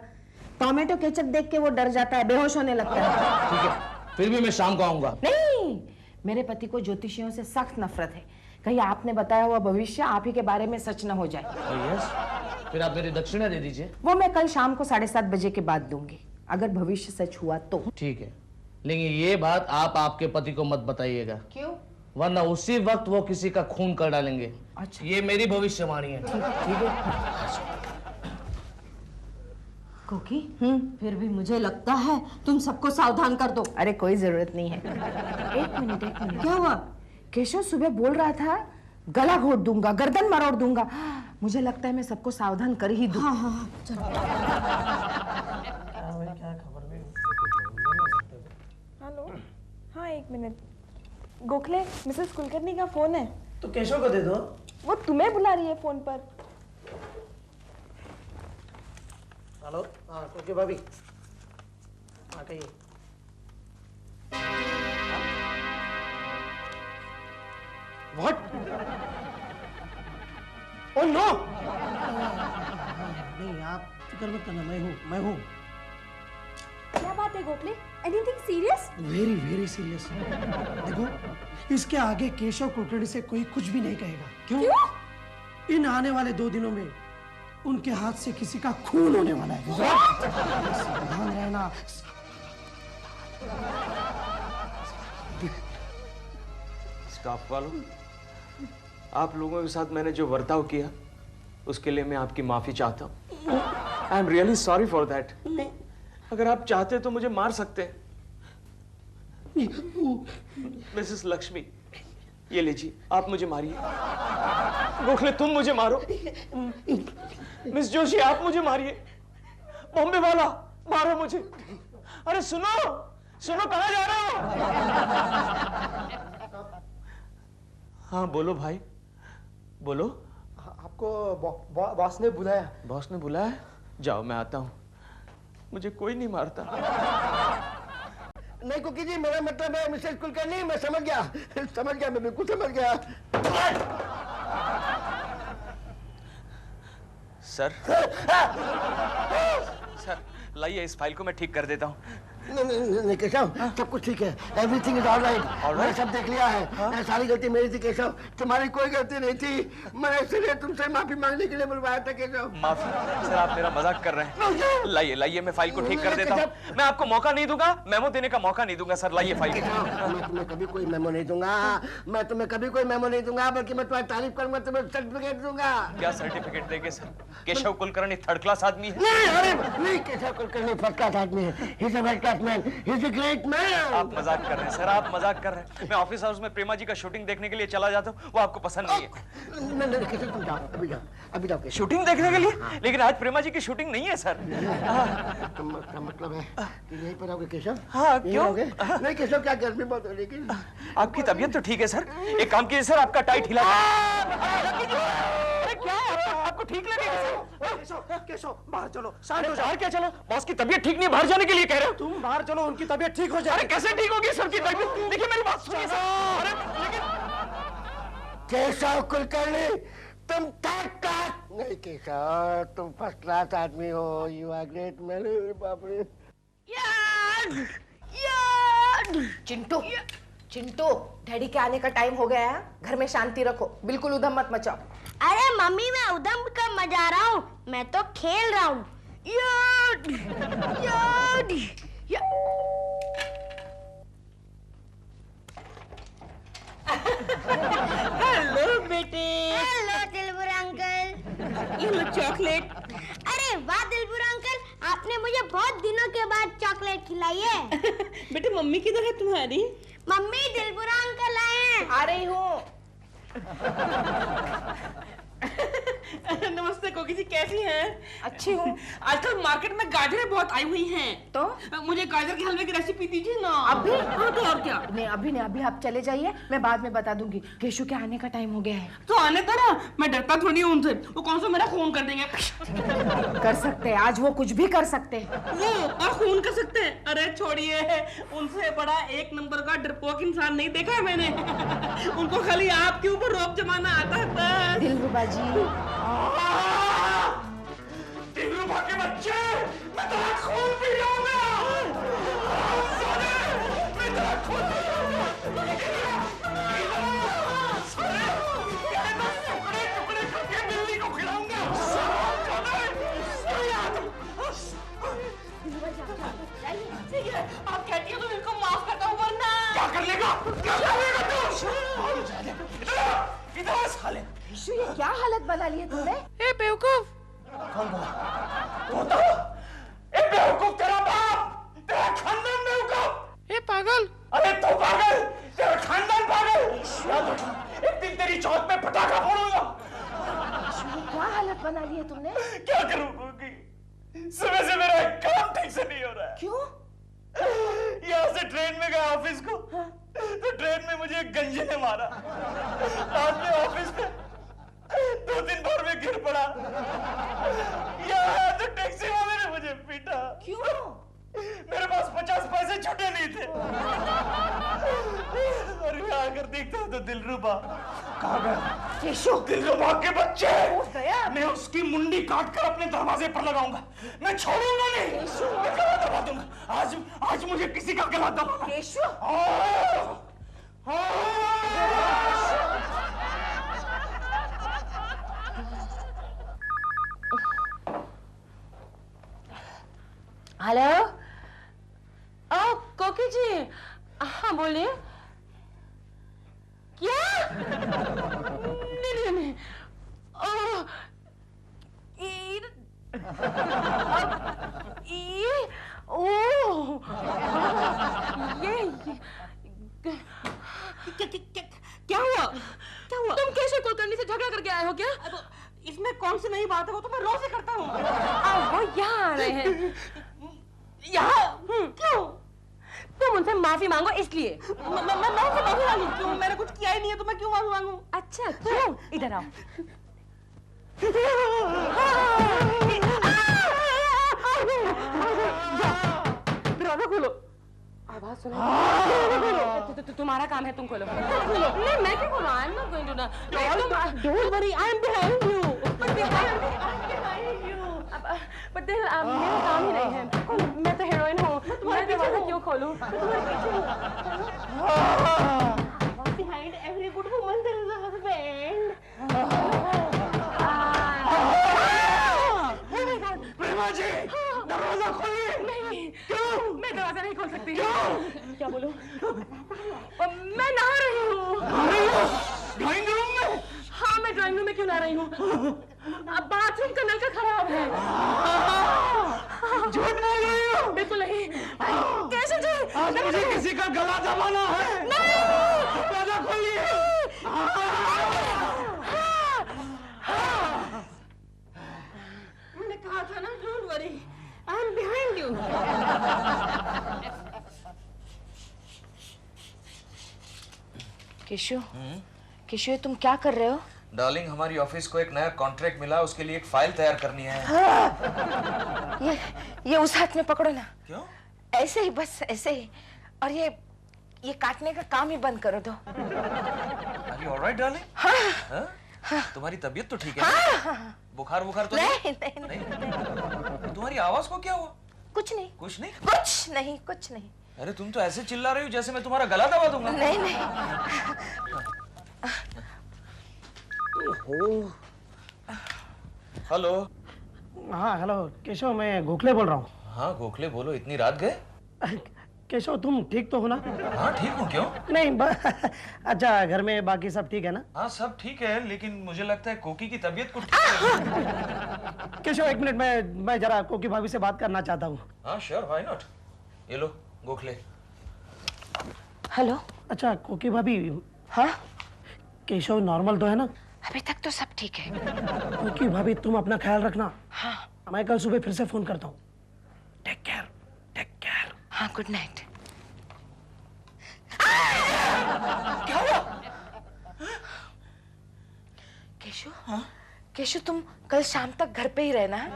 टोमेटो केचप देख के वो डर जाता है, बेहोश होने लगता है। ठीक है, फिर भी मैं शाम को आऊंगा। नहीं, मेरे पति को ज्योतिषियों से सख्त नफरत है। कहीं आपने बताया हुआ भविष्य आप ही के बारे में सच न हो जाए। यस, फिर आप मेरी दक्षिणा दे दीजिए। वो मैं कल शाम को 7:30 बजे के बाद दूंगी, अगर भविष्य सच हुआ तो। ठीक है, लेकिन ये बात आप आपके पति को मत बताइएगा। क्यों? वरना उसी वक्त वो किसी का खून कर डालेंगे। अच्छा, ये मेरी भविष्यवाणी है। ठीक है। कोकी, फिर भी मुझे लगता है तुम सबको सावधान कर दो। अरे कोई जरूरत नहीं है। एक मिनट। क्या हुआ? केशव सुबह बोल रहा था गला घोट दूंगा, गर्दन मरोड़ दूंगा। मुझे लगता है मैं सबको सावधान कर ही दूं। हाँ, चलो। हेलो, हाँ 1 मिनट। गोखले, मिसेस कुलकर्णी का फोन है। तो केशव को दे दो। वो तुम्हें बुला रही है फोन पर। हेलो, हाँ कोकी भाभी, हाँ कहिए। What? Oh no! नहीं आप फिक्र मत करना, मैं हूँ क्या बात है Gokhale? Anything serious? Very very serious. देखो इसके आगे केशव कुलकर्णी से कोई कुछ भी नहीं कहेगा। क्यों? इन आने वाले 2 दिनों में उनके हाथ से किसी का खून होने वाला है। सावधान रहना। स्टाफ वालों, आप लोगों के साथ मैंने जो बर्ताव किया उसके लिए मैं आपकी माफी चाहता हूँ। I am really sorry for that. अगर आप चाहते तो मुझे मार सकते हैं। मिसेस लक्ष्मी, ये लीजिए, आप मुझे मारिए। गोखले तुम मुझे मारो। मिस जोशी आप मुझे मारिए। बॉम्बे वाला मारो मुझे। अरे सुनो सुनो, कहाँ जा रहे हो? हाँ बोलो भाई, बोलो। आपको बॉस ने बुलाया। बॉस ने बुलाया? जाओ मैं आता हूँ। मुझे कोई नहीं मारता। नहीं कुकी जी, मेरा मतलब है मिसेस कुलकर्णी, मैं समझ गया, मैं बिल्कुल समझ गया। सर सर लाइए, इस फाइल को मैं ठीक कर देता हूँ। नहीं केशव, सब कुछ ठीक है, एवरीथिंग इज ऑल राइट। मैंने सब देख लिया है। सारी गलती मेरी थी केशव, तुम्हारी कोई गलती नहीं थी। मैं इसलिए तुमसे माफी मांगने के लिए बुलवाया था केशव। माफी? सर आप मेरा मजाक कर रहे हैं। लाइए लाइए, मैं फाइल को ठीक कर देता हूँ। मैं आपको मौका नहीं दूंगा, मेमो देने का मौका नहीं दूंगा। सर लाइए फाइल। मैं तुम्हें कभी कोई मेमो नहीं दूंगा, बल्कि मैं तुम्हारी तारीफ करूंगा, तुम्हें सर्टिफिकेट दूंगा। क्या सर्टिफिकेट देंगे sir? Keshav Kulkarni 3rd class आदमी है। नहीं, केशव कुलकर्णी 1st क्लास आदमी है। He is a first class man, he is a great man. आप मजाक कर रहे हैं सर, आप मजाक कर रहे हैं। मैं ऑफिस हाउस में प्रेमा जी का शूटिंग देखने के लिए चला जाता हूँ, वो आपको पसंद नहीं है। नहीं केशव, तुम जाओ, अभी जाओ केशव। शूटिंग देखने के लिए? लेकिन आज प्रेमा जी की शूटिंग नहीं है सर। का मतलब है कि यहीं पर आओगे केशव? हाँ, क्यों? नहीं केशव, क्या गर्मी बहुत हो रही है। आपकी तबीयत तो ठीक है सर? एक काम कीजिए सर, आपका टाइट हिला। क्या आपको ठीक लगेगा सर? केशव बाहर चलो, शांत हो जाओ। बाहर क्या चलो? बॉस की तबीयत ठीक नहीं है, बाहर जाने के लिए कह रहे हो? तुम बाहर चलो, उनकी तबीयत ठीक हो जाए। अरे कैसे ठीक होगी सर की तबीयत? देखिए मेरी बात सुनिए सर। अरे लेकिन केशव कुलकर्णी, तुम टक नहीं केशव, तुम 1st क्लास आदमी हो। You are great man. बाप रे। चिंटू, चिंटू, डैडी के आने का टाइम हो गया है। घर में शांति रखो, बिल्कुल उधम मत मचाओ। अरे मम्मी, मैं उधम कर मजा रहा हूँ, मैं तो खेल रहा हूँ। हेलो बेटे। हेलो दिलबुरा अंकल। ये लो चॉकलेट। अरे वाह दिलबुरा अंकल, आपने मुझे बहुत दिनों के बाद चॉकलेट खिलाई है। बेटे मम्मी किधर है तुम्हारी? मम्मी, दिलबुरा अंकल आए हैं। आ रही हूँ। नमस्ते कोकी जी, कैसी हैं? अच्छी हूँ। आजकल मार्केट में गाजरें बहुत आई हुई हैं। तो मुझे गाजर के हलवे की रेसिपी दीजिए ना। अभी? हाँ तो और क्या? नहीं अभी नहीं, अभी आप चले जाइए, मैं बाद में बता दूंगी। केशु के आने का टाइम हो गया है। तो आने दो ना, मैं डरता थोड़ी हूँ उनसे। वो कौन सा मेरा खून कर देंगे। कर सकते हैं, आज वो कुछ भी कर सकते हैं। वो और खून कर सकते हैं? अरे छोड़िए, उनसे बड़ा 1 नंबर का डरपोक इंसान नहीं देखा है मैंने। उनको खाली आपके ऊपर रौब जमाना आता है बस। दिलरुबा जी, दिलरुबा के बच्चे, मैं तेरा खून पी जाऊंगा। मैं तेरा खून पी जाऊंगा। टुकड़े करके बिल्ली को खिलाऊंगा। आप कहती हो तो इनको माफ करता हूँ, वरना क्या कर लेगा? क्या कर लेगा तू? इधर साले। केशु ये क्या हालत बना ली है तुमने? ए बेवकूफ। तोता, ए बेवकूफ तेरा बाप, तेरा खानदान बेवकूफ। ए पागल। अरे तू पागल, तेरा खानदान पागल। एक दिन तेरी चौथ में पटाखा फोड़ूंगा। केशु ये क्या हालत बना ली है तुमने? क्या करूं गोगी? सुबह से मेरा काम ठीक से नहीं हो रहा है। क्यों? यहाँ से ट्रेन में गया ऑफिस को, तो ट्रेन में मुझे एक गंजे ने मारा। बाद में ऑफिस में 2-3 बार में गिर पड़ा। यहाँ तो टैक्सी वाले ने मुझे पीटा। क्यों? मेरे पास 50 पैसे छुटे नहीं थे। और यहाँ आकर देखता हूँ तो दिलरुबा कहाँ गया? केशव, दिलरुबा के बच्चे! गया? मैं उसकी मुंडी काट कर अपने दरवाजे पर लगाऊंगा। मैं छोड़ूंगा नहीं। मैं गला दबा दूंगा। आज मुझे किसी का गला दबाना। केशव, हेलो, ओ कोकी जी, हाँ बोलिए। क्या? नहीं, ओ, क्या हुआ? तुम कैसे कुलकर्णी से झगड़ा करके आए हो क्या? इसमें कौन सी नई बात है? वो तो मैं रोज ही करता हूँ। वो यहाँ आ रहे हैं। यहाँ क्यों? तुम उनसे माफी मांगो इसलिए। मैं उनसे माफी मांगू क्यों? मैंने कुछ किया ही नहीं है तो मैं क्यों माफी मांगू? अच्छा क्यों? इधर आओ। दरवाजा खोलो। आवाज सुनो। तुम्हारा काम है, तुम खोलो। नहीं, मैं क्यों खोलूं? I am not going to ना। Don't worry, I am behind you. But मेरा काम ही नहीं है। मैं तो हीरोइन हूँ। मैं दरवाजा क्यों खोलूं? Behind every good woman there is a husband. प्रेमा जी, दरवाजा खोलिए। नहीं, क्यों? मैं दरवाजा नहीं खोल सकती। क्यों? क्या बोलूं? मैं नहा रही हूँ। ड्राइंग रूम में? हाँ, मैं ड्राइंग रूम में क्यों नहा रही हूँ? अब बाथरूम का नलका खराब है। झूठ बोल रही हो? बिल्कुल नहीं। कैसे जी? आज मुझे किसी का गला दबाना है। दरवाजा खोलिए। मैंने कहा था ना, don't worry, I am behind you. Keshav, Keshav तुम क्या कर रहे हो? डार्लिंग, हमारी ऑफिस को एक नया कॉन्ट्रैक्ट मिला, उसके लिए एक फाइल तैयार करनी है। हाँ। ये उस हाथ में पकड़ो ना। क्यों? ऐसे ही, बस ऐसे ही। और ये काटने का काम ही बंद करो दो। Are you all right, darling? हाँ। हाँ? तुम्हारी तबीयत तो ठीक है? हाँ। बुखार तो नहीं। तुम्हारी आवाज को क्या हुआ? कुछ नहीं। कुछ नहीं? कुछ नहीं। अरे तुम तो ऐसे चिल्ला रही हो जैसे मैं तुम्हारा गला दबा दूंगा। नहीं। हेलो। हाँ हेलो केशव, मैं गोखले बोल रहा हूँ। हाँ गोखले बोलो, इतनी रात गए? केशव तुम ठीक तो हो ना? हाँ ठीक हूँ। क्यों? नहीं अच्छा, घर में बाकी सब ठीक है ना? हाँ सब ठीक है, लेकिन मुझे लगता है कोकी की तबीयत को ठीक। केशव एक मिनट, मैं जरा कोकी भाभी से बात करना चाहता हूँ। हाँ श्योर, व्हाई नॉट। ये लो गोखले। हेलो। अच्छा कोकी भाभी। हाँ? केशव नॉर्मल तो है ना? अभी तक तो सब ठीक है। कोकी भाभी तुम अपना ख्याल रखना। हाँ। मैं कल सुबह फिर से फोन करता हूँ। Take care. हाँ, गुड नाइट। क्या हुआ? केशव? हाँ? केशव तुम कल शाम तक घर पे ही रहना है?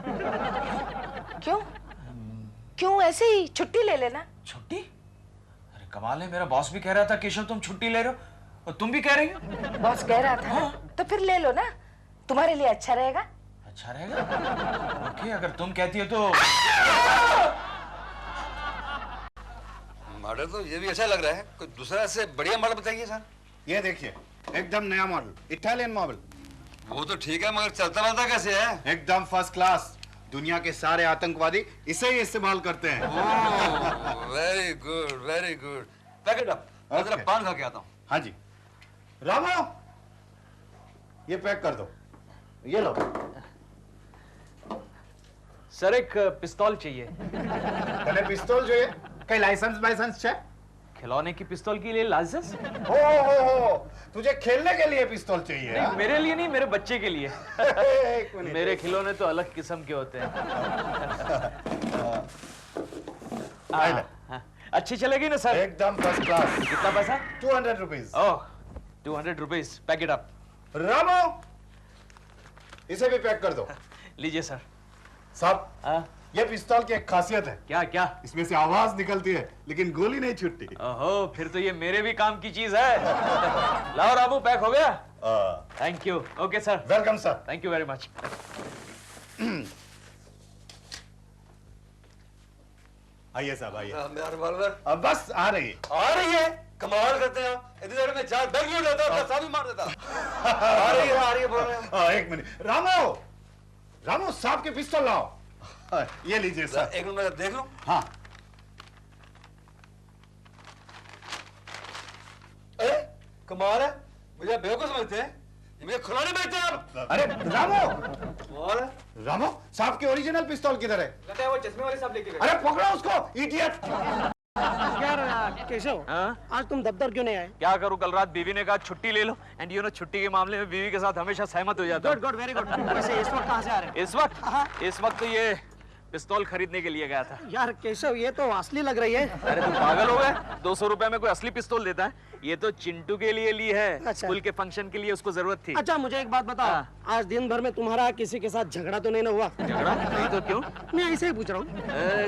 क्यों ऐसे ही छुट्टी ले लेना। छुट्टी? अरे कमाल है, मेरा बॉस भी कह रहा था केशव तुम छुट्टी ले रहे हो, और तुम भी कह रही हो। बॉस कह रहा था। हाँ? तो फिर ले लो ना, तुम्हारे लिए अच्छा रहेगा। अच्छा रहेगा? ओके, अगर तुम कहती हो तो। मॉडल तो ये भी अच्छा लग रहा है, कोई दूसरा से बढ़िया मॉडल बताइए सर। ये देखिए, एकदम नया मॉडल, इटालियन मॉडल। वो तो ठीक है, मगर चलता रहता कैसे है? एकदम फर्स्ट क्लास। दुनिया के सारे आतंकवादी इसे ही इस्तेमाल करते हैं। Very good. Pack it up. मैं जरा पान खा के आता हूँ। हाँ जी। रामो, ये पैक कर दो। ये लो। सर एक पिस्तौल चाहिए। तने पिस्तौल चाहिए? कई लाइसेंस है? खिलौने की पिस्तौल के लिए लाइसेंस? हो, तुझे खेलने के लिए पिस्तौल चाहिए? नहीं, मेरे लिए नहीं, मेरे बच्चे के लिए। एक मिनट। मेरे खिलौने तो अलग किस्म के होते हैं। अच्छी चलेगी ना सर? एकदम फर्स्ट क्लास। कितना पैसा? 200 rupees. Oh 200 rupees. Pack it up. रामो, इसे भी पैक कर दो। लीजिए सर। साहब, ये पिस्तौल की एक खासियत है। क्या? इसमें से आवाज निकलती है लेकिन गोली नहीं छूटती। ओहो, फिर तो ये मेरे भी काम की चीज है। लाओ रामू, पैक हो गया? Thank you. Okay sir. Welcome sir. Thank you very much. आइए साहब आइए। मेरा रिवॉल्वर अब बस आ रही है। आ रही है। कमाल करते हैं आप। इतनी देर में चार बैग लूट लेता अपना साथ भी मार देता। आ रही है बोल रहे हैं। एक मिनट रामो, रामो साहब के पिस्तौल लाओ। ये लीजिए सर। एक मिनट मैं देख लूं। हाँ। कमाल है, मुझे बेवकूफ समझते हैं, ये मुझे खिलौने बेचते हैं आप। अरे रामो, कमाल है। रामो साहब के ओरिजिनल पिस्तौल किधर है? लगता है वो चश्मे वाले साहब लेके गए। अरे पकड़ो उसको, इडियट। यार केशव, आज तुम दफ्तर क्यों नहीं आए? क्या करूं, कल रात बीवी ने कहा छुट्टी ले लो, एंड यू नो छुट्टी के मामले में बीवी के साथ हमेशा सहमत हो जाता हूं। Good good very good. वैसे इस वक्त कहाँ से आ रहे हैं? इस वक्त तो ये पिस्तौल खरीदने के लिए गया था। यार केशव, ये तो असली लग रही है। अरे तुम पागल हो गए? 200 रुपए में कोई असली पिस्तौल देता है? ये तो चिंटू के लिए ली है। अच्छा। स्कूल के फंक्शन के लिए उसको जरूरत थी। अच्छा मुझे एक बात बताओ, आज दिन भर में तुम्हारा किसी के साथ झगड़ा तो नहीं ना हुआ? झगड़ा नहीं तो क्यों? मैं ऐसे ही पूछ रहा हूँ।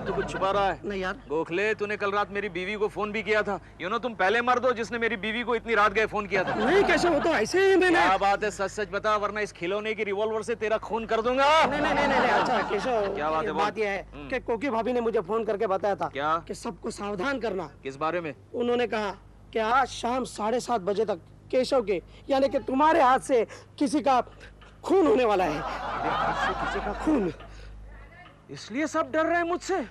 तू कुछ छुपा रहा है? नहीं यार। गोखले, तूने कल रात मेरी बीवी को फोन भी किया था। यू नो तुम पहले मर्द हो जिसने मेरी बीवी को इतनी रात गए फोन किया था। नहीं केशव, वो तो ऐसे ही मैंने। क्या बात है, सच सच बता, वरना इस खिलौने की रिवॉल्वर से तेरा खून कर दूंगा। नहीं नहीं नहीं नहीं। अच्छा केशव, क्या बात है? बात यह है कि कोकी भाभी ने मुझे फोन करके बताया था क्या कि सबको सावधान करना। किस बारे में? उन्होंने कहा कि आज शाम 7:30 बजे तक केशव के यानी कि तुम्हारे हाथ से किसी का खून होने वाला है। किसी का खून। इसलिए सब डर रहे हैं मुझसे,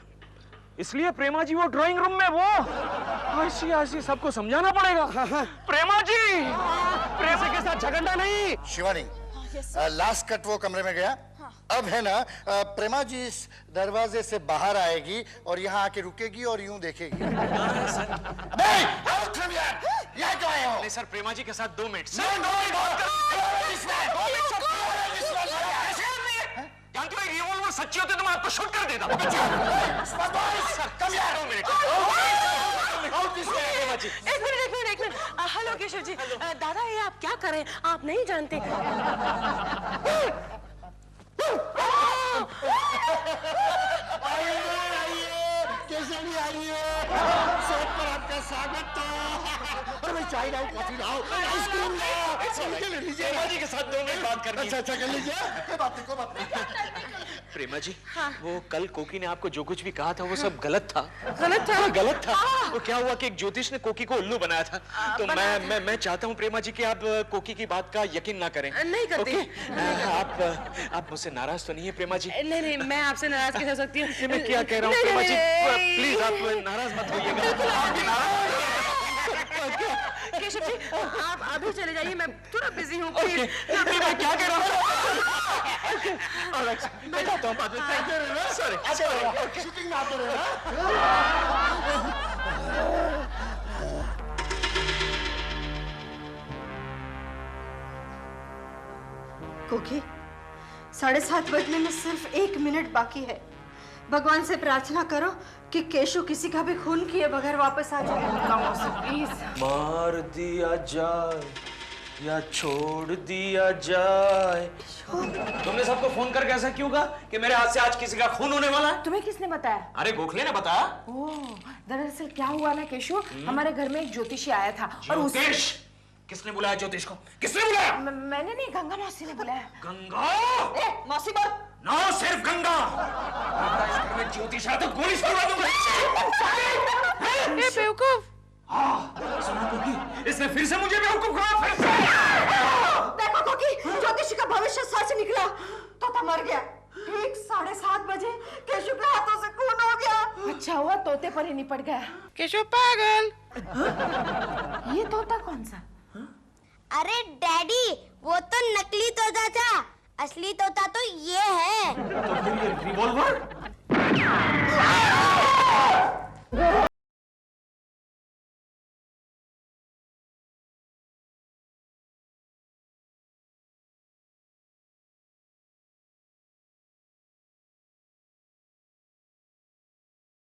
इसलिए प्रेमा जी वो ड्राइंग रूम में वो ऐसी सबको समझाना पड़ेगा। प्रेमा जी, प्रेमा के साथ झगड़ना नहीं। शिवानी, लास्ट कट वो कमरे में गया। अब है ना, प्रेमा जी इस दरवाजे से बाहर आएगी और यहाँ आके रुकेगी और यूं देखेगी। यहाँ क्यों आए हो? नहीं सर, प्रेमा जी के साथ 2 मिनट। जानते हो रिवॉल्वर सच्ची होती तो मैं आपको शूट कर देता। एक मिनट। हेलो केशव जी। दादा ये आप क्या करें, आप नहीं जानते। कैसे नहीं आइए? सेट पर आपका स्वागत था। और मैं चाय लाऊं, कॉफी लाऊं, आइसक्रीम लाऊं। लीजिए। प्रेमा जी के साथ 2 मिनट बात करनी है। अच्छा कर लीजिए। कोई बात नहीं। प्रेमा जी, वो कल कोकी ने आपको जो कुछ भी कहा था वो सब गलत था। गलत था? गलत था। वो क्या हुआ कि एक ज्योतिष ने कोकी को उल्लू बनाया था। तो मैं चाहता हूँ प्रेमा जी कि आप कोकी की बात का यकीन ना करें। नहीं करती। आप मुझसे नाराज तो नहीं है प्रेमा जी? नहीं, मैं आपसे नाराज कैसे हो सकती हूँ? मैं क्या कह रहा हूँ प्रेमा जी, प्लीज आप नाराज मत होइएगा। केशव जी, आप अभी चले जाइए, मैं थोड़ा बिजी हूँ। मैं क्या कह रहा हूँ? मैं जाता हूँ बाद में। सॉरी। शूटिंग में आते रहे। कोकी, 7:30 बजने में सिर्फ 1 मिनट बाकी है। भगवान से प्रार्थना करो कि केशव किसी का भी खून किए बगैर वापस आ जाए। प्लीज। मार दिया जाए या छोड़ दिया जाए। तुमने सबको फोन करके ऐसा क्यों कहा कि मेरे हाथ से आज किसी का खून होने वाला है? तुम्हें किसने बताया? अरे गोखले ने बताया। ओह, दरअसल क्या हुआ ना केशव, हमारे घर में एक ज्योतिषी आया था और ज्योतिष? किसने बुलाया ज्योतिष को? किसने बुलाया? मैंने नहीं, गंगा मौसी ने बुलाया। गंगा? मौसी बोल। ना सिर्फ गंगा। इस घर में ज्योतिष आया तो गोली से उड़ा दूंगा। ए बेवकूफ। सुना कोकी, इसने फिर से मुझे बेवकूफ कहा। फिर से। देखो कोकी, ज्योतिषी का भविष्य सच निकला। तोता मर गया। ठीक 7:30 बजे केशव के हाथों से खून हो गया। अच्छा हुआ तोते पर ही निपट गया। केशव पागल। ये तोता कौन सा? अरे डैडी, वो तो नकली तोता था, असली तोता तो ये है। तो फिर ये रिवॉल्वर?